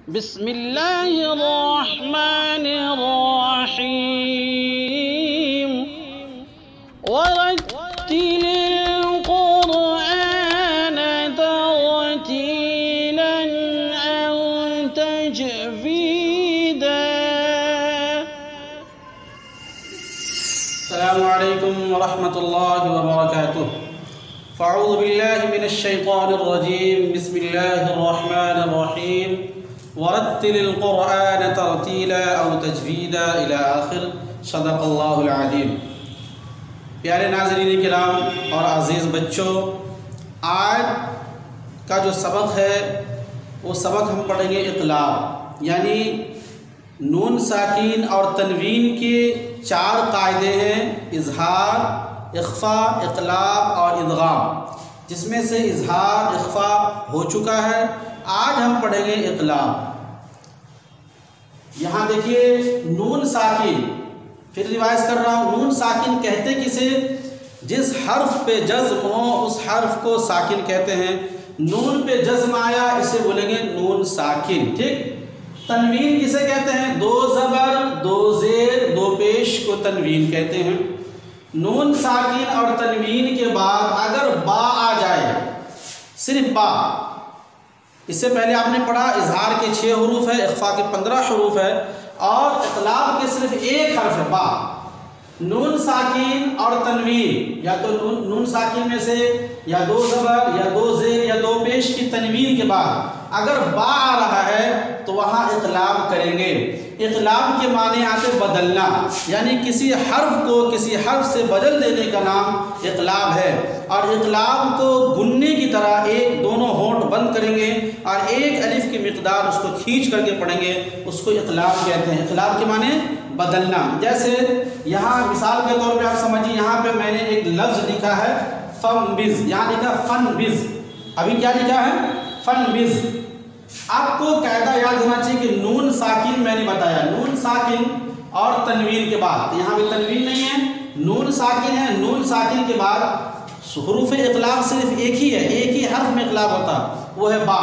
بسم الله الرحمن الرحيم ورتل القرآن ترتيلا أنت تجويدا. السلام عليكم ورحمة الله وبركاته. فأعوذ بالله من الشيطان الرجيم. بسم الله الرحمن الرحيم. ورتل القرآن ترتیلا او تجویدا الى آخر. صدق اللہ العظیم. پیارے ناظرین کرام اور عزیز بچوں، آج کا جو سبق ہے وہ سبق ہم پڑھیں گے اقلاب، یعنی نون ساکین اور تنوین کے 4 قاعدے ہیں: اظہار، اخفا، اقلاب اور ادغام، جس میں سے اظہار اخفا ہو چکا ہے. آج ہم پڑھیں گے اقلاب. یہاں دیکھیے نون ساکن، پھر ریوائز کر رہا ہوں، نون ساکن کہتے کسے؟ جس حرف پہ جزم ہو اس حرف کو ساکن کہتے ہیں. نون پہ جزم آیا اسے بولیں گے نون ساکن. ٹھیک. تنوین کسے کہتے ہیں؟ 2 زبر 2 زیر 2 پیش کو تنوین کہتے ہیں. نون ساکن اور تنوین کے بعد اگر با آ جائے، صرف با، اس سے پہلے آپ نے پڑھا اظہار کے 6 حروف ہے، اخفا کے 15 حروف ہے، اور اقلاب کے صرف 1 حرف ہے با. نون ساکن اور تنوین، یا تو نون ساکن میں سے یا 2 زبر یا 2 زیر یا 2 پیش کی تنوین کے بعد اگر با آ رہا ہے تو وہاں اقلاب کریں گے. اقلاب کے معنی آتے بدلنا، یعنی کسی حرف کو کسی حرف سے بدل دینے کا نام اقلاب ہے. اور اقلاب کو گننے کی طرح دونوں ہونٹ بند کریں گے اور 1 الف کی مقدار اس کو کھینچ کر کے پڑھیں گے، اس کو اقلاب کہتے ہیں. اقلاب کے معنی بدلنا. جیسے یہاں مثال کے طور پہ آپ سمجھیے، یہاں پہ میں نے ایک لفظ لکھا ہے فن بز، یہاں لکھا فن بز. ابھی کیا لکھا ہے؟ فن بز. آپ کو قاعدہ یاد ہونا چاہیے کہ نون ساکن میں نے بتایا، نون ساکن اور تنوین کے بعد، یہاں پہ تنوین نہیں ہے، نون ساکن ہے. نون ساکن کے بعد حروف اقلاب صرف ایک ہی ہے، ایک ہی حرف میں اقلاب ہوتا، وہ ہے با.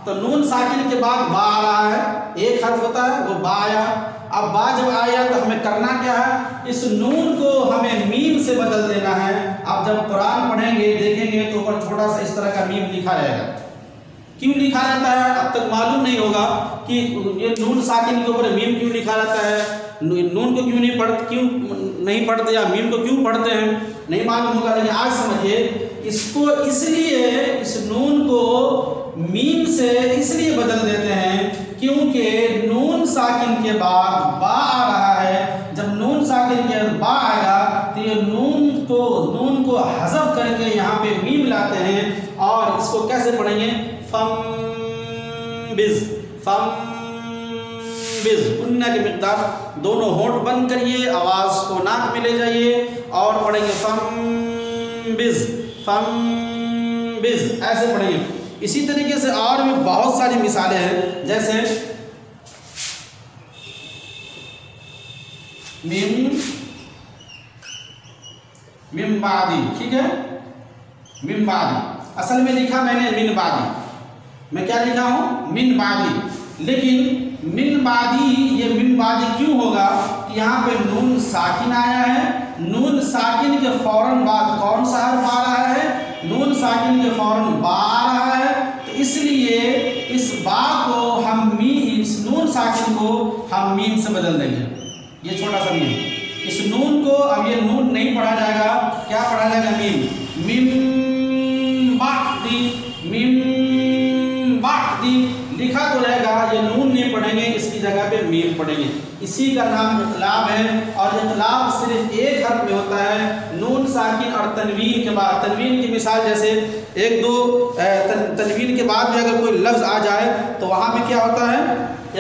تو نون ساکن کے بعد با آ رہا ہے، 1 حرف ہوتا ہے، وہ با آیا. اب با جب آیا تو ہمیں کرنا کیا ہے؟ اس نون کو ہمیں میم سے بدل دینا ہے. آپ جب قرآن پڑھیں گے دیکھیں گے تو اوپر چھوٹا سا اس طرح کا میم لکھا رہے گا. کیوں لکھا رہتا ہے اب تک معلوم نہیں ہوگا کہ یہ نون ساکن کے اوپر میم کیوں لکھا رہتا ہے، نون کو کیوں نہیں پڑھتے یا میم کو کیوں پڑھتے ہیں، نہیں معلوم ہوگا. لیکن آج سمجھیے اس کو، اس لیے اس نون کو میم سے اس لیے بدل دیتے ہیں کیونکہ نون ساکن کے بعد با آ رہا ہے. جب نون ساکن کے بعد با آئے گا تو یہ نون کو حذف کر کے یہاں پہ میم لاتے ہیں. اور اس کو کیسے پڑھیں گے؟ فم بز، فم بز. انہ کی مقدار دونوں ہونٹ بند کریے، آواز کو ناک میں لے جائیے اور پڑھیں گے فم بز، فم بز، ایسے پڑھیں گے. اسی طریقے سے اور بھی بہت ساری مثالیں ہیں، جیسے من بعدی. ٹھیک ہے، من بعدی اصل میں لکھا میں نے من بعدی، میں کیا لکھا ہوں؟ من بعدی. لیکن من بعدی، یہ من بعدی کیوں ہوگا؟ یہاں پہ نون ساکن آیا ہے، نون ساکن کے فوراً بعد کون سا حرف آ رہا ہے؟ نون ساکن کے فوراً با آ رہا ہے. تو اس لیے اس با کو ہم اس نون ساکن کو ہم میم سے بدل دیں گے. یہ چھوٹا سا میم، اس نون کو اب یہ نون نہیں پڑھا جائے گا، کیا پڑھا جائے گا؟ میم. میم بعدی، میم بعدی لکھا تو رہے گا، یہ نون نہیں پڑھیں گے، اس کی جگہ پہ میم پڑھیں گے. اسی کا نام اقلاب ہے. اور اقلاب صرف 1 حرف میں ہوتا ہے، نون ساکن اور تنوین کے بعد. تنوین کی مثال جیسے 1-2 تنوین کے بعد بھی اگر کوئی لفظ آ جائے تو وہاں بھی کیا ہوتا ہے؟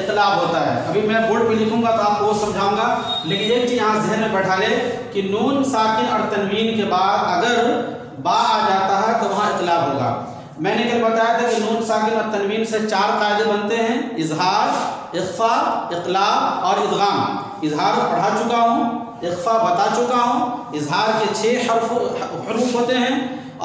اقلاب ہوتا ہے. ابھی میں بورڈ پہ لکھوں گا تو آپ کو وہ سمجھاؤں گا، لیکن ایک چیز یہاں ذہن میں بیٹھا لے کہ نون ساکن اور تنوین کے بعد اگر با آ جاتا ہے تو وہاں اقلاب ہوگا. میں نے کل بتایا تھا کہ نون ساکن اور تنوین سے 4 قاعدے بنتے ہیں: اظہار، اخفا، اقلاب اور ادغام. اظہار پڑھا چکا ہوں، اخفا بتا چکا ہوں. اظہار کے 6 حروف ہوتے ہیں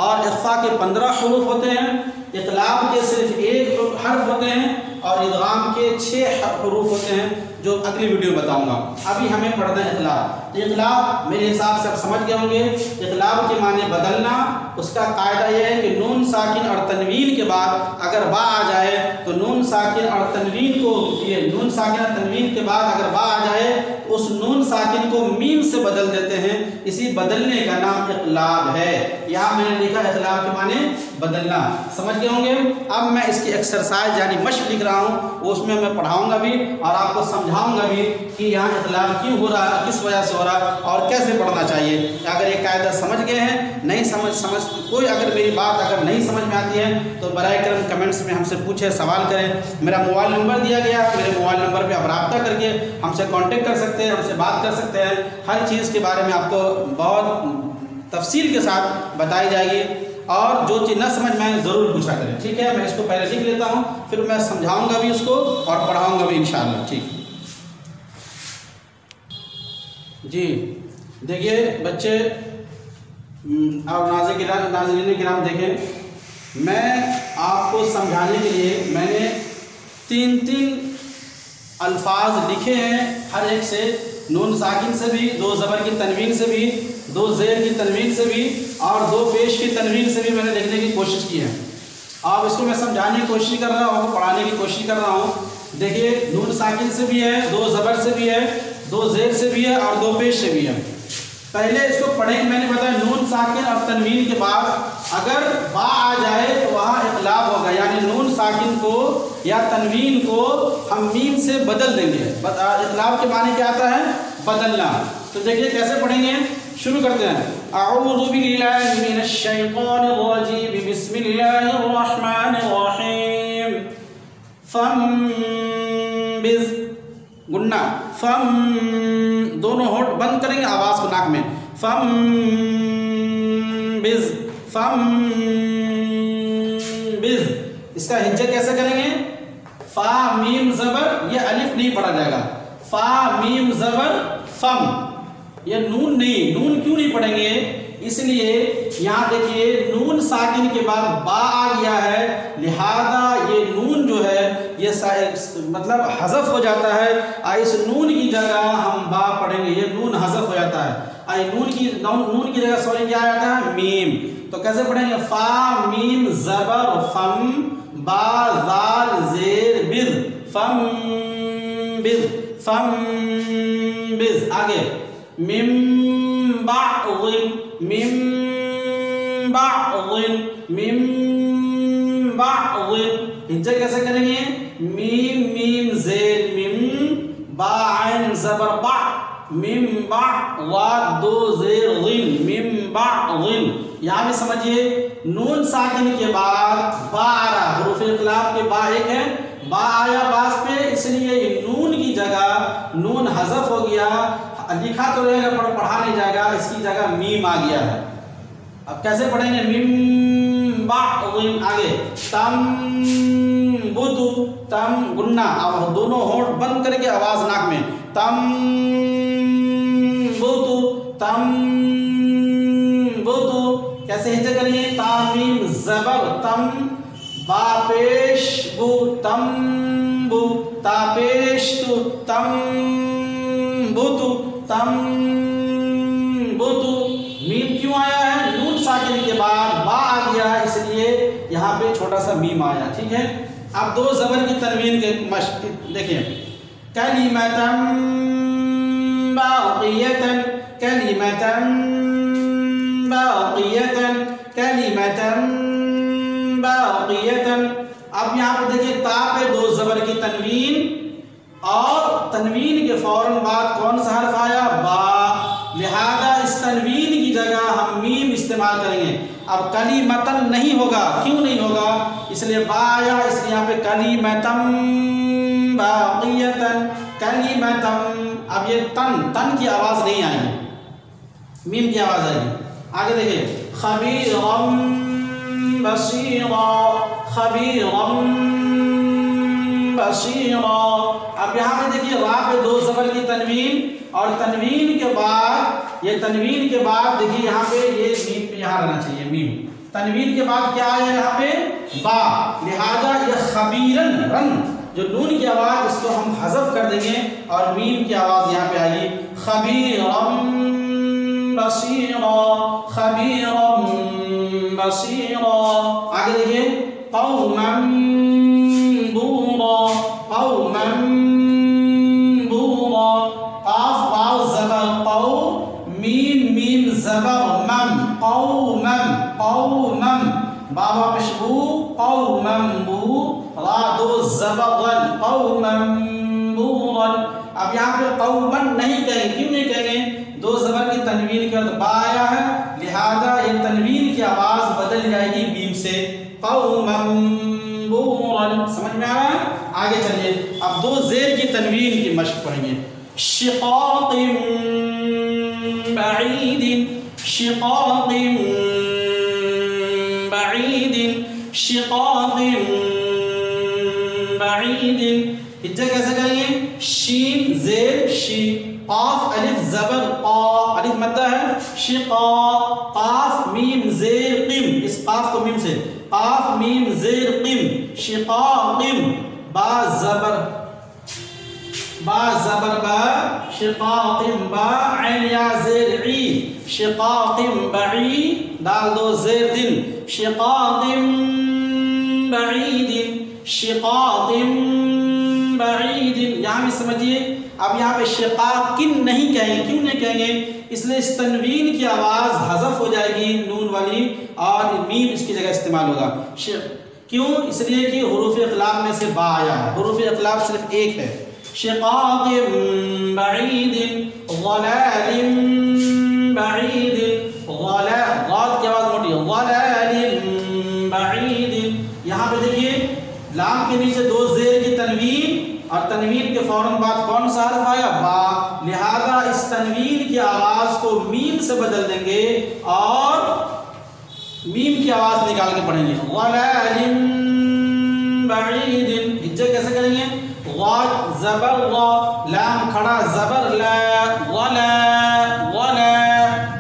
اور اخفا کے 15 حروف ہوتے ہیں. اقلاب کے صرف 1 حرف ہوتے ہیں اور ادغام کے 6 حروف ہوتے ہیں جو اگلی ویڈیو بتاؤں گا. ابھی ہمیں پڑھنا ہے اقلاب. اقلاب میرے حساب سے آپ سمجھ گئے ہوں گے. اقلاب کے معنی بدلنا. اس کا قاعدہ یہ ہے کہ نون ساکن اور تنوین کے بعد اگر با آ جائے تو نون ساکن اور تنوین کو نون ساکن اور تنوین کے بعد اگر با آ جائے تو اس نون ساکن کو میم سے بدل دیتے ہیں. اسی بدلنے کا نام اقلاب ہے. یہاں میں نے لکھا اقلاب کے معنی بدلنا. سمجھ گئے ہوں گے. اب میں اس کی ایکسرسائز یعنی مشق لکھ رہا ہوں, اس میں پڑھاؤں گا بھی اور آپ کو سمجھاؤں گا بھی کہ یہاں اقلاب کیوں ہو رہا ہے, کس وجہ سے ہو رہا ہے اور کیسے پڑھنا چاہیے. اگر یہ قاعدہ سمجھ گئے ہیں, نہیں سمجھ کوئی اگر میری بات اگر نہیں سمجھ میں آتی ہے تو برائے کرم کمنٹس میں ہم سے پوچھیں, سوال کریں. میرا موبائل نمبر دیا گیا, میرے موبائل نمبر پہ آپ رابطہ کر کے ہم سے کانٹیکٹ کر سکتے ہیں, ہم سے بات کر سکتے ہیں. ہر چیز کے بارے میں آپ کو بہت تفصیل کے ساتھ بتائی جائے گی اور جو چیز نہ سمجھ میں ضرور پوچھا کریں. ٹھیک ہے, میں اس کو پہلے لکھ لیتا ہوں, پھر میں سمجھاؤں گا بھی اس کو اور پڑھاؤں گا بھی انشاءاللہ. ٹھیک جی. دیکھیے بچے اور ناظرین کرام, دیکھیں میں آپ کو سمجھانے کے لیے میں نے 3 الفاظ لکھے ہیں. ہر ایک سے نون ساکن سے بھی, 2 زبر کی تنوین سے بھی, 2 زیر کی تنوین سے بھی اور 2 پیش کی تنوین سے بھی میں نے لکھنے کی کوشش کی ہے. اب اس کو میں سمجھانے کی کوشش کر رہا ہوں, آپ کو پڑھانے کی کوشش کر رہا ہوں. دیکھیے نون ساکن سے بھی ہے, 2 زبر سے بھی ہے, 2 زیر سے بھی ہے اور 2 پیش سے بھی ہے. پہلے اس کو پڑھیں. میں نے بتایا نون ساکن اور تنوین کے بعد اگر با آ جائے تو وہاں اقلاب ہوگا, یعنی نون ساکن کو یا تنوین کو ہم میم سے بدل دیں گے. اقلاب کے معنی کیا آتا ہے؟ بدلنا. تو دیکھیے کیسے پڑھیں گے, شروع کرتے ہیں. اعوذ باللہ من الشیطان الرجیم, بسم اللہ الرحمن الرحیم. فانبذ گننا, دونوں ہونٹ بند کریں گے آواز کو ناک میں. فانبذ اس کا ہجہ کیسے کریں گے؟ فا میم زبر, یہ الف نہیں پڑھا جائے گا. فا میم زبر فم, یہ نون نہیں. نون کیوں نہیں پڑھیں گے؟ اس لیے یہاں دیکھیے نون ساکن کے بعد با آ گیا ہے, لہذا یہ نون جو ہے یہ مطلب حذف ہو جاتا ہے. اس نون کی جگہ ہم با پڑھیں گے, یہ نون حذف ہو جاتا ہے. نون کی جگہ سوری کیا آ جاتا ہے؟ میم. تو کیسے پڑھیں گے؟ فا میم زبر فم, با زال زیر بز, فم بز, فم بز. آگے مم بعض, مم بعض, مم بعض. ہجہ کیسے کریں گے؟ میم میم زیر میم, با عین زبر با, میم با, وا 2 زیر غن, میم بعض. یہاں بھی سمجھیے نون ساکن کے بعد با آ رہا, حروف اقلاب کے با ایک ہے, با آیا باس پہ, اس لیے نون کی جگہ نون حذف ہو گیا. لکھا تو رہے گا پر پڑھا نہیں جائے گا, اس کی جگہ میم آ گیا ہے. اب کیسے پڑھیں گے؟ میم بعض. آگے تم بدو, تم گننا, اب دونوں ہونٹ بند کر کے آواز ناک میں. تم بدو, تم بدو. کیسے ہجہ کریں گے؟ تامیم زبر تم, با پیش بو, تم بو, تا پیش تو, تم بدو, تم بدو. میم کیوں آیا ہے؟ نون ساکن کے بعد با آ گیا, اس لیے یہاں پہ چھوٹا سا میم آیا. ٹھیک ہے. اب 2 زبر کی تنوین کے مشق دیکھیں. کلمۃ باقیۃ, کلمۃ باقیۃ, کلمۃ باقیۃ. اب یہاں پہ دیکھیے تا پہ 2 زبر کی تنوین اور تنوین کے فوراً بعد کون سا حرف آیا؟ با. لہذا اس تنوین کی جگہ ہم میم استعمال کریں گے. اب کلیمتن نہیں ہوگا. کیوں نہیں ہوگا؟ اس لیے با آیا, اس لیے یہاں پہ کلیمتن باقیتن, کلیمتن. اب یہ تن کی آواز نہیں آئے گی, میم کی آواز آئے گی. آگے دیکھیں خبیرم بصیرا, خبیرم بصیرا. اب یہاں پہ دیکھیے را پہ 2 زبر کی تنوین اور تنوین کے بعد, یہ تنوین کے بعد دیکھیے یہاں پہ یہ میم پہ یہاں رہنا چاہیے میم. تنوین کے بعد کیا آیا یہاں پہ؟ با. لہذا یہ خبیرن, رن جو نون کی آواز اس کو ہم حذف کر دیں گے اور میم کی آواز یہاں پہ آئے گی خبیرم بصیرا خبیرم بصیرا. آگے دیکھیے قوما بورا قوما بورا. قاف واو زبر قو میم میم زبر مم قوما قوما. بابا مشبو قوما بو را دو زبر غن قوما بورا. اب یہاں پہ قوما نہیں کہیں، کیوں نہیں کہیں گے؟ دو زبر کی تنوین کے بعد با آیا ہے، لہذا یہ تنوین کی آواز بدل جائے گی میم سے قوما بورا. سمجھ میں آ رہا ہے؟ آگے چلیے اب دو زیر کی تنوین کی مشق پڑھیں گے. شقاق بعید شقاق بعید شقاق بعید. ہجہ کیسے کریں گے؟ شین زیر شی قاف الف زبر قا الف مدہ ہے شقا قاف میم زیر قم. اس قاف کو میم سے قاف میم زیر قم شقاقم. با زبر با زبر با شقاقم با عین یا زیر عی شقاقم بعی دال دو زیر دن شقاقم بعید شقاقم بعید. یہاں بھی سمجھیے اب یہاں پہ شقاقن نہیں کہیں گے. کیوں نہیں کہیں گے؟ اس لیے اس تنوین کی آواز حذف ہو جائے گی نون والی اور میم اس کی جگہ استعمال ہوگا. کیوں؟ اس لیے کہ حروف اقلاب میں سے با آیا ہے. حروف اقلاب صرف ایک ہے. شقاق بعید ضلال بعید غاد کی آواز موٹی ضلال بعید. یہاں پہ دیکھیے لام کے نیچے دو زیر کی تنوین اور تنوین کے فوراً بعد کون سا حرف آیا؟ با. لہذا اس تنوین کی آواز کو میم سے بدل دیں گے اور میم کی آواز نکال کے پڑھیں گے ضلال بعید. ہجہ کیسے کریں گے؟ غاد زبر غا لام کھڑا زبر لا غلا غلا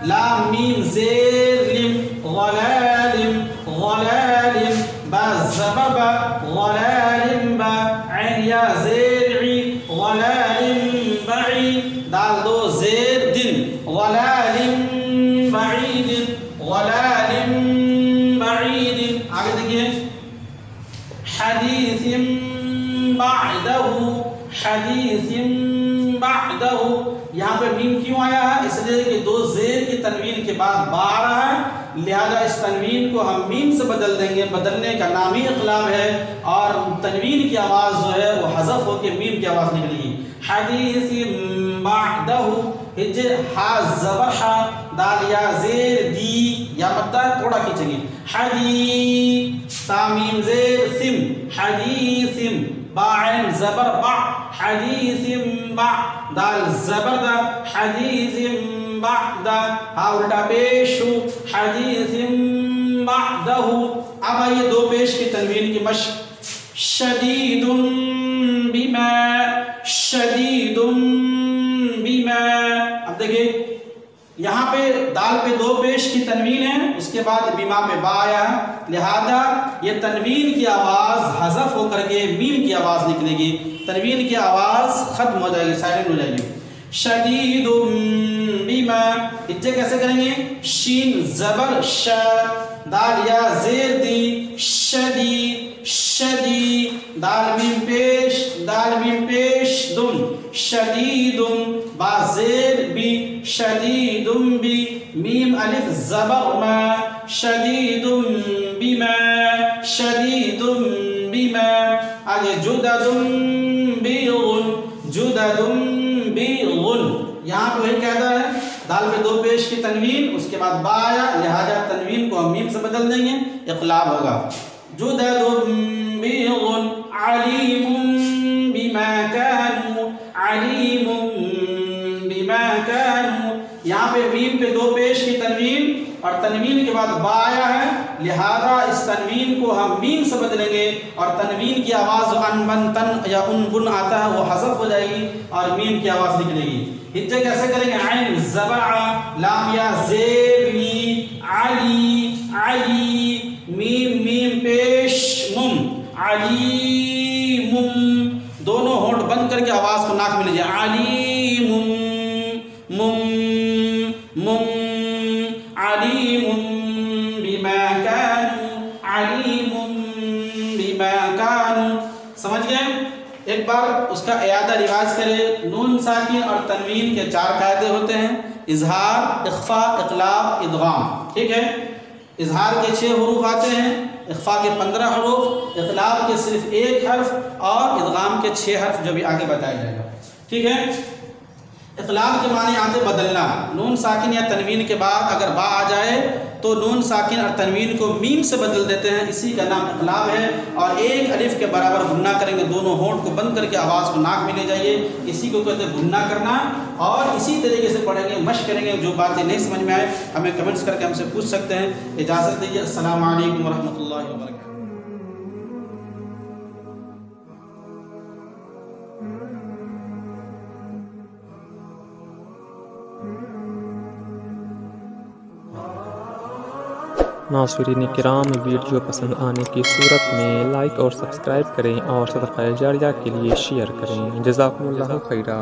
لام میم زیر لم غلالم غلالم. با زبر با غلالم با عین یا زیر عی غلالم بعی دال دو زیر دن غلالم بعید غلالم بعید. آگے دیکھیے حدیث بعدہ حدیث بعدہ. یہاں پہ میم کیوں آیا ہے؟ اس لیے کہ دو زیر کی تنوین کے بعد با آ رہا ہے، لہذا اس تنوین کو ہم میم سے بدل دیں گے. بدلنے کا نامی اقلاب ہے اور تنوین کی آواز جو ہے وہ حذف ہو کے میم کی آواز نکلے گی. حدیث بعدہ ہجے ہا زبر ہا دال یا زیر دی یا مدہ تھوڑا کھینچیں گے حدی تامیم زیر سم حدیثم با عین زبر با حدیثم با دال زبر دا حدیثم بعد ہا الٹا پیش ہو حدیثم بعدہ. اب آئیے دو پیش کی تنوین کی مشق. شدید بما شدید بما. اب دیکھیں یہاں پہ دال پہ دو پیش کی تنوین ہے، اس کے بعد بما میں با آیا ہے، لہذا یہ تنوین کی آواز حذف ہو کر کے میم کی آواز نکلے گی. تنوین کی آواز ختم ہو جائے گی، سائلنٹ ہو جائے گی. شدید بما. ہجے کیسے کریں گے؟ شین زبر شا دال یا زیر دی شدی شدی دال میم پیش دم شدیدم با زیر بی شدیدم بی میم الف زبر ما شدیدم بما شدیدم بما. آگے جددم بیغن جددم بیغن. یہاں پہ وہی قاعدہ ہے، دال پہ دو پیش کی تنوین اس کے بعد با آیا، لہذا تنوین کو ہم میم سے بدل دیں گے، اقلاب ہوگا. جددم بیغن علیم بما كانوا علیم بما كانوا. یہاں پہ میم پہ دو پیش کی تنوین اور تنوین کے بعد با آیا ہے، لہذا اس تنوین کو ہم میم سے بدلیں گے اور تنوین کی آواز ان بن تن یا ان بن آتا ہے وہ حذف ہو جائے گی اور میم کی آواز نکلے گی. ہجے کیسے کریں گے؟ عین زبر لام یا زیر لی علی علی میم میم پیش مم علیم کر کے آواز کو ناک میں لیجیے. علیم علیم بما كانوا علیم بما كانوا. سمجھ گئے؟ ایک بار اس کا اعادہ ریواز کرے. نون ساکن اور تنوین کے 4 قاعدے ہوتے ہیں: اظہار، اخفاء، اقلاب، ادغام. ٹھیک ہے؟ اظہار کے 6 حروف آتے ہیں، اخفاء کے 15 حروف، اقلاب کے صرف 1 حرف اور ادغام کے 6 حرف جو بھی آگے بتایا جائے گا. ٹھیک ہے؟ اقلاب کے معنی آتے بدلنا. نون ساکن یا تنوین کے بعد اگر با آ جائے تو نون ساکن اور تنوین کو میم سے بدل دیتے ہیں، اسی کا نام اقلاب ہے. اور 1 الف کے برابر غنہ کریں گے، دونوں ہونٹ کو بند کر کے آواز کو ناک میں لے جائیے، اسی کو کہتے ہیں غنہ کرنا. اور اسی طریقے سے پڑھیں گے، مشق کریں گے. جو باتیں نہیں سمجھ میں آئے ہمیں کمنٹس کر کے ہم سے پوچھ سکتے ہیں. اجازت دیجیے. السلام علیکم ورحمۃ اللہ وبرکاتہ. ناظرین کرام، ویڈیو پسند آنے کی صورت میں لائک اور سبسکرائب کریں اور صدقہ جاریہ کے لیے شیئر کریں. جزاکم اللہ خیرا.